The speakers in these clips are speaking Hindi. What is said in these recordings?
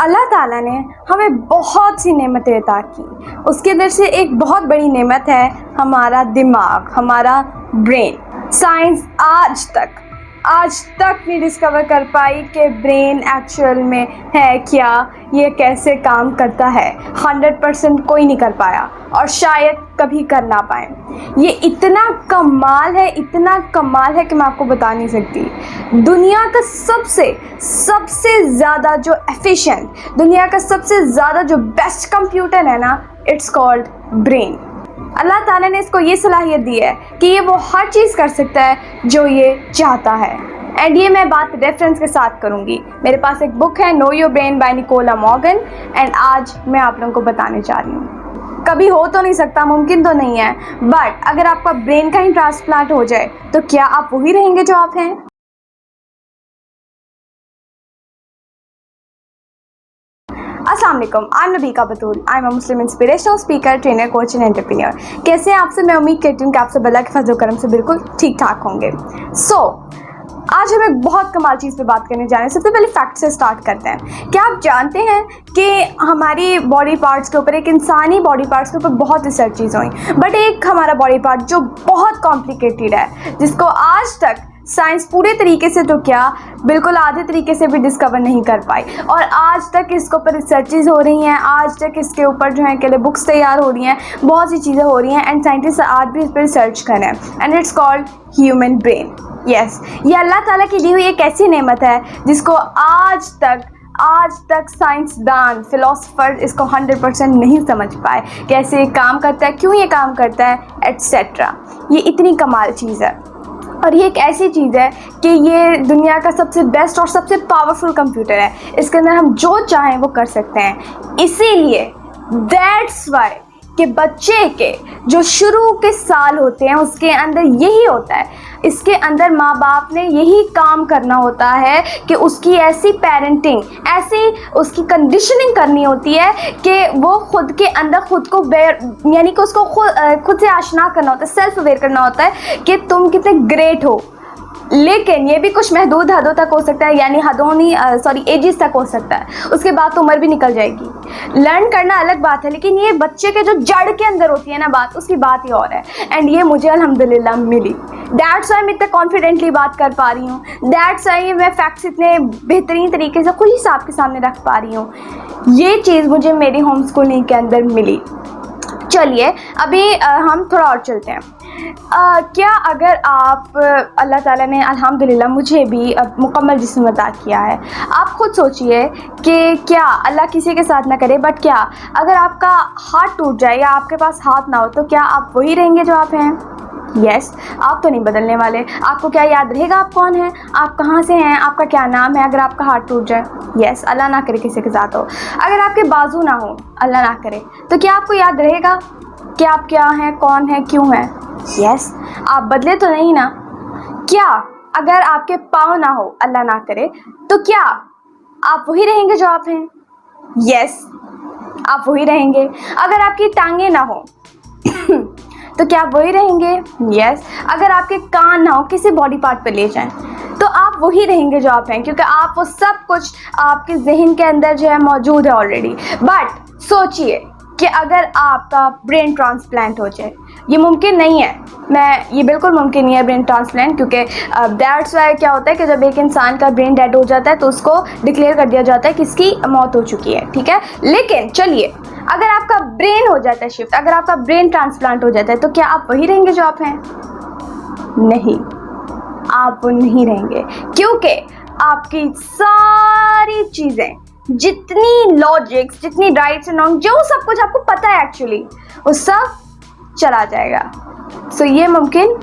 अल्लाह ताला ने हमें बहुत सी नेमतें अता की। उसके अंदर से एक बहुत बड़ी नेमत है हमारा दिमाग, हमारा ब्रेन। साइंस आज तक नहीं डिस्कवर कर पाई कि ब्रेन एक्चुअल में है क्या, ये कैसे काम करता है। 100% कोई नहीं कर पाया और शायद कभी कर ना पाए। ये इतना कमाल है कि मैं आपको बता नहीं सकती। दुनिया का सबसे ज़्यादा जो एफिशिएंट, दुनिया का सबसे ज़्यादा जो बेस्ट कंप्यूटर है ना, इट्स कॉल्ड ब्रेन। अल्लाह ताला ने इसको ये सलाहियत दी है कि ये वो हर चीज़ कर सकता है जो ये चाहता है। एंड ये मैं बात रेफरेंस के साथ करूँगी। मेरे पास एक बुक है know your brain by Nicola Morgan, and आज मैं आप लोगों को बताने जा रही हूँ। कभी हो तो नहीं सकता, मुमकिन तो नहीं है, बट अगर आपका ब्रेन का ही ट्रांसप्लांट हो जाए तो क्या आप वही रहेंगे जो आप हैं? अस्सलाम वालेकुम, I am Nabika Batool. I am a Muslim inspirational speaker, trainer, coach and entrepreneur. कैसे हैं आपसे? मैं उम्मीद करती हूँ कि आप सब अल्लाह के फजल करम से बिल्कुल ठीक ठाक होंगे। आज हम एक बहुत कमाल चीज़ पे बात करने जा रहे हैं। सबसे पहले फैक्ट से स्टार्ट करते हैं। क्या आप जानते हैं कि हमारी बॉडी पार्ट्स के ऊपर, एक इंसानी बॉडी पार्ट्स के ऊपर बहुत रिसर्चेज हुई, बट एक हमारा बॉडी पार्ट जो बहुत कॉम्प्लिकेटेड है, जिसको आज तक साइंस पूरे तरीके से तो क्या, बिल्कुल आधे तरीके से भी डिस्कवर नहीं कर पाई, और आज तक इसके ऊपर रिसर्चेज हो रही हैं। आज तक इसके ऊपर जो है कि बुक्स तैयार हो रही हैं, बहुत सी चीज़ें हो रही हैं, एंड साइंटिस्ट आज भी इस पर रिसर्च कर रहे हैं, and it's called human brain. Yes, ये अल्लाह ताला की दी हुई एक ऐसी नेमत है जिसको आज तक साइंसदान, फिलोसफर इसको 100% नहीं समझ पाए, कैसे ये काम करता है, क्यों ये काम करता है, एट्सेट्रा। ये इतनी कमाल चीज़ है, और ये एक ऐसी चीज़ है कि ये दुनिया का सबसे बेस्ट और सबसे पावरफुल कंप्यूटर है। इसके अंदर हम जो चाहें वो कर सकते हैं। इसीलिए दैट्स वाई कि बच्चे के जो शुरू के साल होते हैं उसके अंदर यही होता है, इसके अंदर माँ बाप ने यही काम करना होता है कि उसकी ऐसी पेरेंटिंग, ऐसी उसकी कंडीशनिंग करनी होती है कि वो खुद के अंदर खुद को यानी कि उसको खुद से आशना करना होता है, सेल्फ अवेयर करना होता है कि तुम कितने ग्रेट हो। लेकिन ये भी कुछ महदूद हदों तक हो सकता है, यानी एजेस तक हो सकता है। उसके बाद तो उम्र भी निकल जाएगी। लर्न करना अलग बात है, लेकिन ये बच्चे के जो जड़ के अंदर होती है ना बात, उसकी बात ही और है। एंड ये मुझे अल्हम्दुलिल्लाह मिली। दैट्स वाई मैं इतना कॉन्फिडेंटली बात कर पा रही हूँ। दैट्स वाई मैं फैक्ट्स इतने बेहतरीन तरीके से खुद ही आपके सामने रख पा रही हूँ। ये चीज़ मुझे मेरी होम स्कूलिंग के अंदर मिली। चलिए अभी हम थोड़ा और चलते हैं। क्या अगर आप, अल्लाह ताला ने अल्हम्दुलिल्लाह मुझे भी मुकम्मल जिस्म अता किया है। आप खुद सोचिए कि क्या अल्लाह किसी के साथ ना करे, बट क्या अगर आपका हाथ टूट जाए या आपके पास हाथ ना हो तो क्या आप वही रहेंगे जो आप हैं? यस, आप तो नहीं बदलने वाले। आपको क्या याद रहेगा आप कौन हैं, आप कहाँ से हैं, आपका क्या नाम है अगर आपका हाथ टूट जाए? यस, अल्लाह ना करे किसी के साथ हो। अगर आपके बाजू ना हो, अल्लाह ना करे, तो क्या आपको याद रहेगा कि आप क्या हैं, कौन हैं, क्यों हैं? यस, आप बदले तो नहीं ना। क्या अगर आपके पाँव ना हो, अल्लाह ना करे, तो क्या आप वही रहेंगे जो आप हैं? यस, आप वही रहेंगे। अगर आपकी टांगें ना हो तो क्या आप वही रहेंगे? यस। अगर आपके कान ना हो, किसी बॉडी पार्ट पे ले जाएं, तो आप वही रहेंगे जो आप हैं, क्योंकि आप वो सब कुछ आपके जहन के अंदर जो है मौजूद है ऑलरेडी। बट सोचिए कि अगर आपका ब्रेन ट्रांसप्लांट हो जाए, ये मुमकिन नहीं है। ये बिल्कुल मुमकिन नहीं है ब्रेन ट्रांसप्लांट, क्योंकि दैट्स वाई क्या होता है कि जब एक इंसान का ब्रेन डेड हो जाता है तो उसको डिक्लेयर कर दिया जाता है कि इसकी मौत हो चुकी है, ठीक है। लेकिन चलिए, अगर आपका ब्रेन हो जाता है शिफ्ट, अगर आपका ब्रेन ट्रांसप्लांट हो जाता है, तो क्या आप वही रहेंगे जो आप हैं? नहीं, आप वो नहीं रहेंगे, क्योंकि आपकी सारी चीज़ें, जितनी लॉजिक्स, जितनी राइट्स एंड रॉन्ग, जो सब कुछ आपको पता है एक्चुअली, वो सब चला जाएगा। सो ये मुमकिन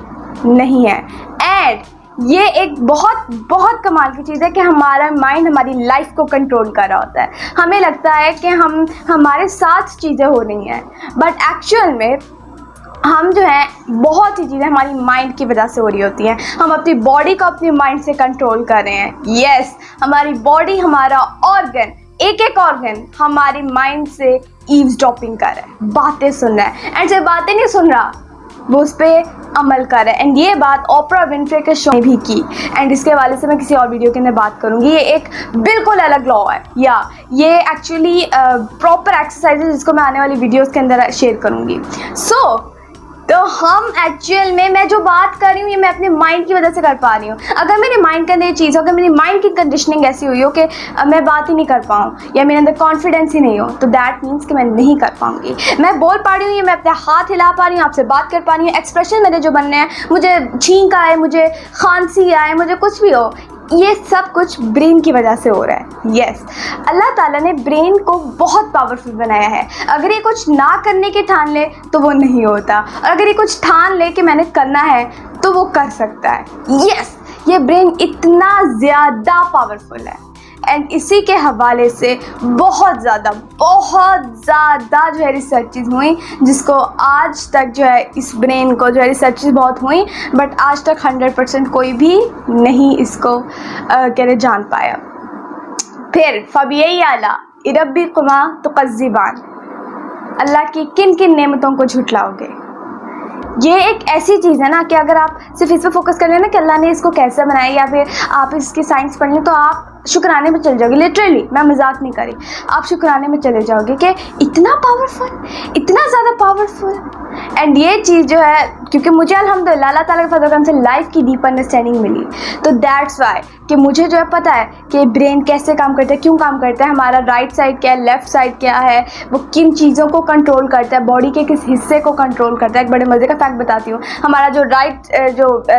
नहीं है। एंड ये एक बहुत कमाल की चीज़ है कि हमारा माइंड हमारी लाइफ को कंट्रोल कर रहा होता है। हमें लगता है कि हमारे साथ चीज़ें हो रही हैं, बट एक्चुअल में हम जो है बहुत सी चीज़ें हमारी माइंड की वजह से हो रही होती हैं। हम अपनी बॉडी को अपनी माइंड से कंट्रोल कर रहे हैं। यस, हमारी बॉडी, हमारा ऑर्गन, एक ऑर्गन हमारी माइंड से ईव्सड्रॉपिंग कर रहा है, बातें सुन रहा है। एंड सिर्फ बातें नहीं सुन रहा, वो उस पर अमल कर रहा है। एंड ये बात ओपरा विनफ्रे के शो में भी की, एंड इसके हवाले से मैं किसी और वीडियो के अंदर बात करूँगी। ये एक बिल्कुल अलग लॉ है, या ये एक्चुअली प्रॉपर एक्सरसाइज है जिसको मैं आने वाली वीडियोज़ के अंदर शेयर करूँगी। तो हम एक्चुअल में, मैं जो बात कर रही हूँ ये मैं अपने माइंड की वजह से कर पा रही हूँ। अगर मेरे माइंड के अंदर ये चीज़ हो, अगर मेरी माइंड की कंडीशनिंग ऐसी हुई हो कि मैं बात ही नहीं कर पाऊँ या मेरे अंदर कॉन्फिडेंस ही नहीं हो, तो दैट मीन्स कि मैं नहीं कर पाऊँगी। मैं बोल पा रही हूँ, ये मैं अपने हाथ हिला पा रही हूँ, आपसे बात कर पा रही हूँ, एक्सप्रेशन मेरे जो बनने हैं, मुझे छींक आए, मुझे खांसी आए, मुझे कुछ भी हो, ये सब कुछ ब्रेन की वजह से हो रहा है। यस, अल्लाह ताला ने ब्रेन को बहुत पावरफुल बनाया है। अगर ये कुछ ना करने की ठान ले तो वो नहीं होता, और अगर ये कुछ ठान ले कि मैंने करना है तो वो कर सकता है। यस, ये ब्रेन इतना ज़्यादा पावरफुल है। एंड इसी के हवाले से बहुत ज़्यादा जो है रिसर्चेस हुई, जिसको आज तक जो है इस ब्रेन को जो है रिसर्चेस बहुत हुई, बट आज तक 100% कोई भी नहीं इसको जान पाया। फिर फबियई आला इरब्बी कुमा तो कज़्ज़िबान, अल्लाह की किन किन नेमतों को झुटलाओगे। ये एक ऐसी चीज़ है ना कि अगर आप सिर्फ इस पर फोकस कर लें ना कि अल्लाह ने इसको कैसे बनाया, या फिर आप इसकी साइंस पढ़ लें, तो आप शुक्राने में चले जाओगे। लिटरली, मैं मजाक नहीं करी, आप शुक्राने में चले जाओगे कि इतना पावरफुल, इतना ज़्यादा पावरफुल। एंड ये चीज़ जो है, क्योंकि मुझे अल्हम्दुलिल्लाह अल्लाह ताला के फज़ल करम से लाइफ की डीप अंडरस्टैंडिंग मिली, तो दैट्स वाई कि मुझे जो है पता है कि ब्रेन कैसे काम करता है, क्यों काम करता है, हमारा राइट साइड क्या है, लेफ़्ट साइड क्या है, वो किन चीज़ों को कंट्रोल करता है, बॉडी के किस हिस्से को कंट्रोल करता है। एक बड़े मज़े का फैक्ट बताती हूँ, हमारा जो राइट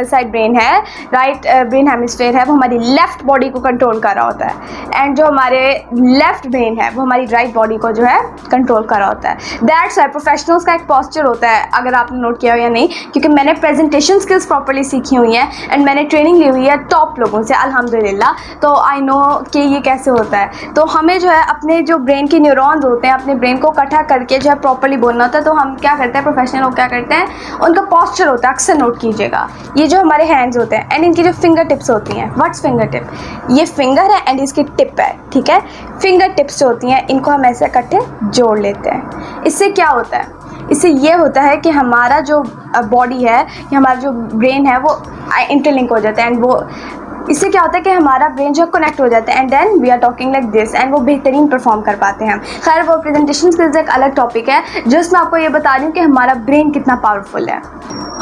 साइड ब्रेन है, राइट ब्रेन हेमिस्फेयर है, वो हमारी लेफ़्ट बॉडी को कंट्रोल कर रहा होता है, एंड जो हमारे लेफ़्ट ब्रेन है वो हमारी राइट बॉडी को जो है कंट्रोल कर रहा होता है। दैट्स वाई प्रोफेशनल्स का एक पॉस्चर होता है, अगर आपने नोट किया हो या नहीं, क्योंकि मैंने प्रेजेंटेशन स्किल्स प्रॉपर्ली सीखी हुई है एंड मैंने ट्रेनिंग ली हुई है टॉप लोगों से अल्हम्दुलिल्लाह, तो आई नो कि ये कैसे होता है। तो हमें जो है अपने जो ब्रेन के न्यूरॉन्स होते हैं, अपने ब्रेन को इकट्ठा करके जो है प्रॉपर्ली बोलना होता है। तो हम क्या करते हैं, प्रोफेशनल लोग क्या करते हैं, उनका पॉस्चर होता है, अक्सर नोट कीजिएगा, ये जो हमारे हैंड्स होते हैं एंड इनकी जो फिंगर टिप्स होती हैं, व्हाट्स फिंगर टिप, ये फिंगर है एंड इसकी टिप है, ठीक है। फिंगर टिप्स जो होती हैं इनको हम ऐसे इकट्ठे जोड़ लेते हैं। इससे क्या होता है, इससे ये होता है कि हमारा जो बॉडी है या हमारा जो ब्रेन है वो इंटरलिंक हो जाता है, एंड वो इससे क्या होता है कि हमारा ब्रेन जो कनेक्ट हो जाता है, and then we are talking like this, and वो बेहतरीन परफॉर्म कर पाते हैं हम। खैर, वो प्रेजेंटेशन स्किल्स एक अलग टॉपिक है, जिसमें आपको ये बता रही हूँ कि हमारा ब्रेन कितना पावरफुल है।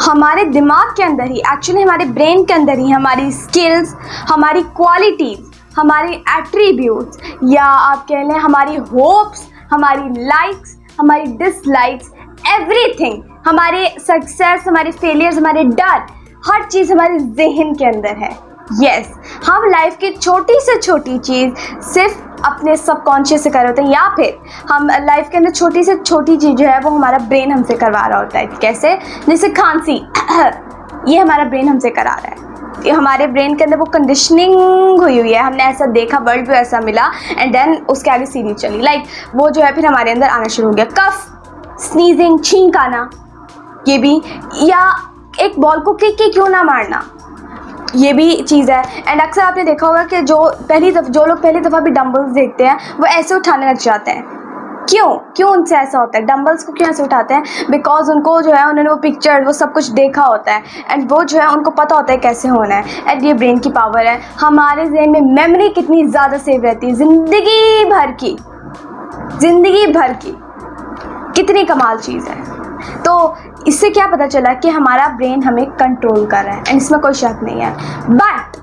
हमारे दिमाग के अंदर ही, एक्चुअली हमारे ब्रेन के अंदर ही हमारी स्किल्स, हमारी क्वालिटीज़, हमारी एट्रीब्यूट्स, या आप कह लें हमारी होप्स, हमारी लाइक्स, हमारी डिसलाइक्स, एवरीथिंग, हमारे सक्सेस, हमारे फेलियर्स, हमारे डर, हर चीज़ हमारे जहन के अंदर है। यस, हम लाइफ की छोटी से छोटी चीज़ सिर्फ अपने सबकॉन्शियस से कर रहे होते हैं, या फिर हम लाइफ के अंदर छोटी से छोटी चीज़ जो है वो हमारा ब्रेन हमसे करवा रहा होता है। कैसे, जैसे खांसी ये हमारा ब्रेन हमसे करा रहा है, ये हमारे ब्रेन के अंदर वो कंडीशनिंग हुई हुई है, हमने ऐसा देखा, वर्ल्ड भी ऐसा मिला, एंड देन उसके आगे सीरीज चली, लाइक वो जो है फिर हमारे अंदर आना शुरू हो गया। कफ, स्नीजिंग, छींक आना, ये भी, या एक बॉल को किक क्यों ना मारना, ये भी चीज़ है। एंड अक्सर आपने देखा होगा कि जो लोग पहली दफ़ा भी डंबल्स देखते हैं वो ऐसे उठाने लग जाते हैं। क्यों उनसे ऐसा होता है, डंबल्स को क्यों ऐसे उठाते हैं, बिकॉज उनको जो है, उन्होंने वो पिक्चर, वो सब कुछ देखा होता है, एंड वो जो है उनको पता होता है कैसे होना है। एंड ये ब्रेन की पावर है, हमारे जहन में मेमोरी कितनी ज़्यादा सेव रहती है, ज़िंदगी भर की, कितनी कमाल चीज़ है। तो इससे क्या पता चला कि हमारा ब्रेन हमें कंट्रोल कर रहा है, एंड इसमें कोई शक नहीं है। बट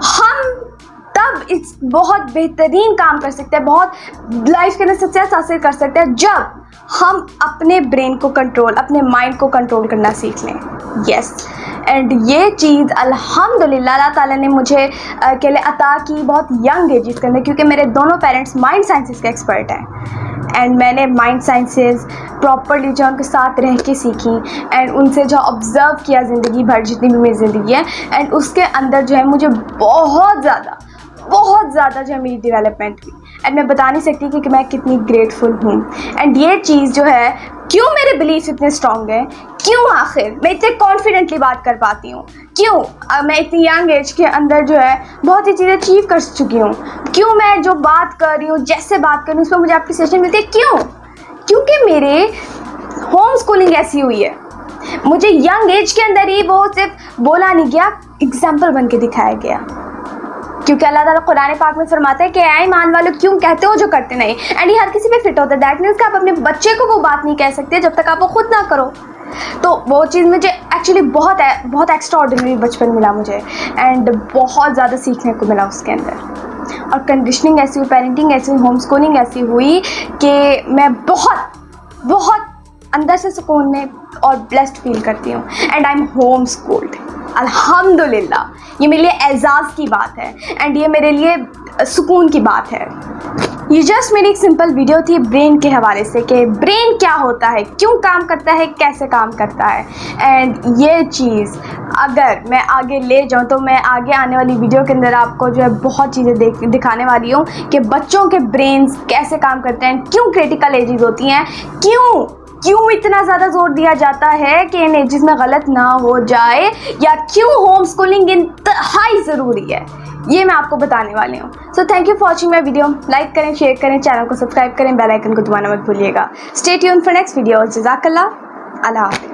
हम तब इस बहुत बेहतरीन काम कर सकते हैं, बहुत लाइफ के अंदर सक्सेस हासिल कर सकते हैं, जब हम अपने ब्रेन को कंट्रोल, अपने माइंड को कंट्रोल करना सीख लें। यस, एंड ये चीज़ अल्हम्दुलिल्लाह अल्लाह ताला ने मुझे के लिए अता की बहुत यंग एज के अंदर, क्योंकि मेरे दोनों पेरेंट्स माइंड साइंसेस के एक्सपर्ट हैं, एंड मैंने माइंड साइंसेस प्रॉपरली जो उनके साथ रह के सीखी, एंड उनसे जो ऑब्ज़र्व किया ज़िंदगी भर, जितनी भी मेरी ज़िंदगी है, एंड उसके अंदर जो है मुझे बहुत ज़्यादा जो है मेरी डेवलपमेंट हुई, एंड मैं बता नहीं सकती कि मैं कितनी ग्रेटफुल हूँ। एंड ये चीज़ जो है, क्यों मेरे बिलीफ इतने स्ट्रॉन्ग हैं, क्यों आखिर मैं इतने कॉन्फिडेंटली बात कर पाती हूँ, क्यों मैं इतनी यंग एज के अंदर जो है बहुत सी चीज़ें अचीव कर चुकी हूँ, क्यों मैं जो बात कर रही हूँ, जैसे बात कर रही हूँ, उस पर मुझे अप्रिसिएशन मिलती है, क्योंकि मेरे होम स्कूलिंग ऐसी हुई है, मुझे यंग एज के अंदर ही वो सिर्फ बोला नहीं गया, एग्जाम्पल बन के दिखाया गया। क्योंकि अल्लाह ताला कुरान पाक में फरमाता है कि ऐ ईमान वालों क्यों कहते हो जो करते नहीं, एंड ये हर किसी पे फिट होता है। दैट मीन्स कि आप अपने बच्चे को वो बात नहीं कह सकते जब तक आप वो खुद ना करो। तो वो चीज़ मुझे एक्चुअली बहुत एक्स्ट्रा ऑर्डिनरी बचपन मिला मुझे, एंड बहुत ज़्यादा सीखने को मिला उसके अंदर। और कंडीशनिंग ऐसी हुई, पेरेंटिंग ऐसी हुई, होम स्कूलिंग ऐसी हुई कि मैं बहुत अंदर से सुकून में और ब्लेस्ड फील करती हूँ। And I am home schooled, अल्हम्दुलिल्लाह। ये मेरे लिए एजाज़ की बात है, एंड ये मेरे लिए सुकून की बात है। ये जस्ट मेरी एक सिंपल वीडियो थी ब्रेन के हवाले से कि ब्रेन क्या होता है, क्यों काम करता है, कैसे काम करता है। एंड ये चीज़ अगर मैं आगे ले जाऊँ तो मैं आगे आने वाली वीडियो के अंदर आपको जो है बहुत चीज़ें दिखाने वाली हूँ कि बच्चों के ब्रेन्स कैसे काम करते हैं, क्यों क्रिटिकल एजेस होती हैं, क्यों इतना ज़्यादा जोर दिया जाता है कि इन एजेस में गलत ना हो जाए, या क्यों होम स्कूलिंग इंतहाई ज़रूरी है, ये मैं आपको बताने वाली हूँ। So thank you for watching my video. Like करें, शेयर करें, चैनल को सब्सक्राइब करें, बेल आइकन को दबाना मत भूलिएगा। Stay tuned for next video. जज़ाकल्लाह, अल्लाह हाफ़िज़।